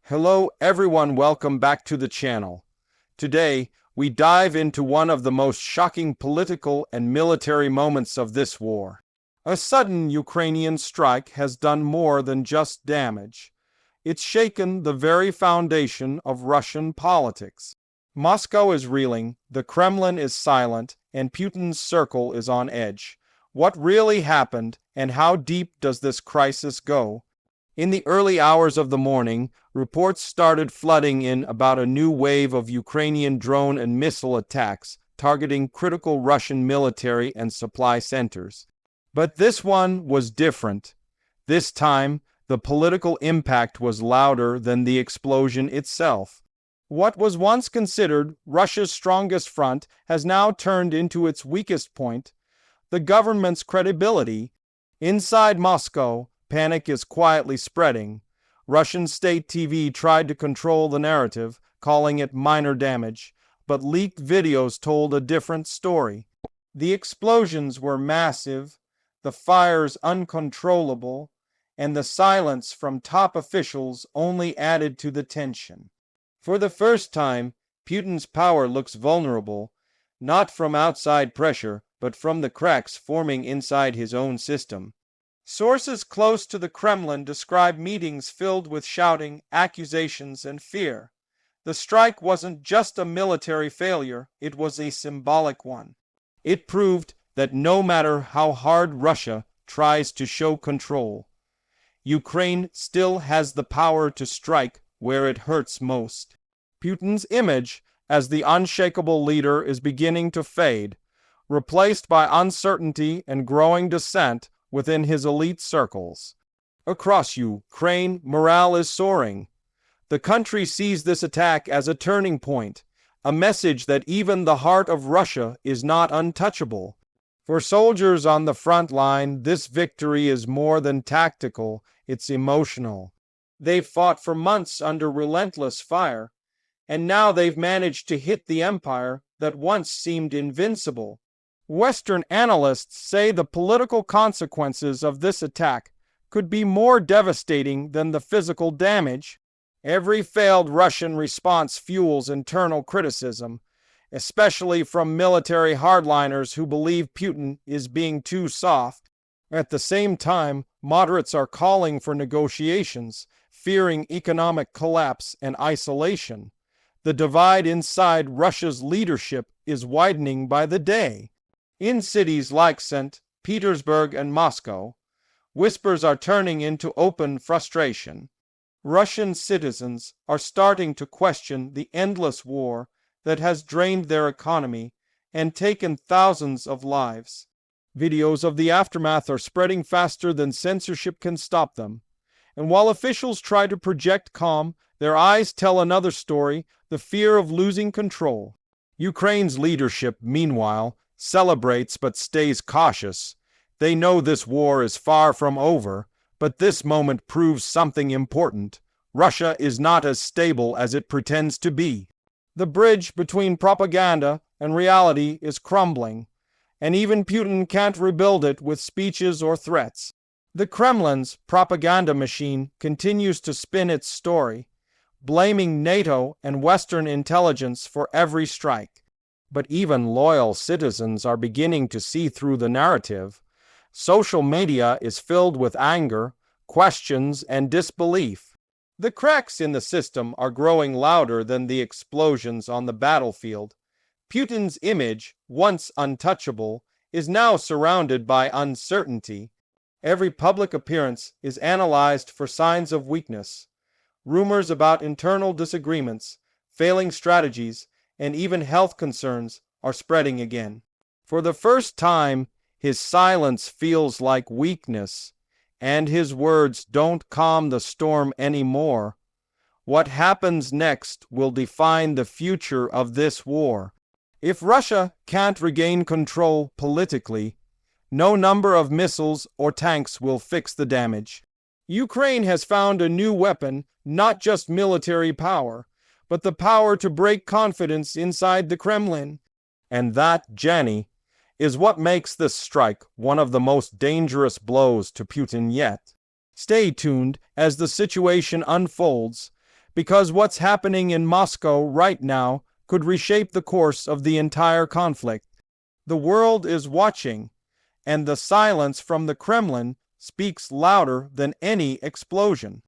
Hello everyone, welcome back to the channel. Today, we dive into one of the most shocking political and military moments of this war. A sudden Ukrainian strike has done more than just damage. It's shaken the very foundation of Russian politics. Moscow is reeling, the Kremlin is silent, and Putin's circle is on edge. What really happened, and how deep does this crisis go? In the early hours of the morning, reports started flooding in about a new wave of Ukrainian drone and missile attacks targeting critical Russian military and supply centers. But this one was different. This time, the political impact was louder than the explosion itself. What was once considered Russia's strongest front has now turned into its weakest point: the government's credibility. Inside Moscow, panic is quietly spreading. Russian state TV tried to control the narrative, calling it minor damage, but leaked videos told a different story. The explosions were massive, the fires uncontrollable, and the silence from top officials only added to the tension. For the first time, Putin's power looks vulnerable, not from outside pressure, but from the cracks forming inside his own system. Sources close to the Kremlin describe meetings filled with shouting, accusations, and fear. The strike wasn't just a military failure, it was a symbolic one. It proved that no matter how hard Russia tries to show control, Ukraine still has the power to strike where it hurts most. Putin's image as the unshakable leader is beginning to fade, replaced by uncertainty and growing dissent within his elite circles. Across Ukraine, morale is soaring. The country sees this attack as a turning point, a message that even the heart of Russia is not untouchable. For soldiers on the front line, this victory is more than tactical, it's emotional. They've fought for months under relentless fire, and now they've managed to hit the empire that once seemed invincible. Western analysts say the political consequences of this attack could be more devastating than the physical damage. Every failed Russian response fuels internal criticism, especially from military hardliners who believe Putin is being too soft. At the same time, moderates are calling for negotiations, fearing economic collapse and isolation. The divide inside Russia's leadership is widening by the day. In cities like St. Petersburg and Moscow, whispers are turning into open frustration. Russian citizens are starting to question the endless war that has drained their economy and taken thousands of lives. Videos of the aftermath are spreading faster than censorship can stop them. And while officials try to project calm, their eyes tell another story: the fear of losing control. Ukraine's leadership, meanwhile, celebrates but stays cautious. They know this war is far from over, but this moment proves something important. Russia is not as stable as it pretends to be. The bridge between propaganda and reality is crumbling, and even Putin can't rebuild it with speeches or threats. The Kremlin's propaganda machine continues to spin its story, blaming NATO and Western intelligence for every strike. But even loyal citizens are beginning to see through the narrative. Social media is filled with anger, questions, and disbelief. The cracks in the system are growing louder than the explosions on the battlefield. Putin's image, once untouchable, is now surrounded by uncertainty. Every public appearance is analyzed for signs of weakness. Rumors about internal disagreements, failing strategies, and even health concerns are spreading again. For the first time, his silence feels like weakness, and his words don't calm the storm anymore. What happens next will define the future of this war. If Russia can't regain control politically, no number of missiles or tanks will fix the damage. Ukraine has found a new weapon, not just military power, but the power to break confidence inside the Kremlin. And that, Jenny, is what makes this strike one of the most dangerous blows to Putin yet. Stay tuned as the situation unfolds, because what's happening in Moscow right now could reshape the course of the entire conflict. The world is watching, and the silence from the Kremlin speaks louder than any explosion.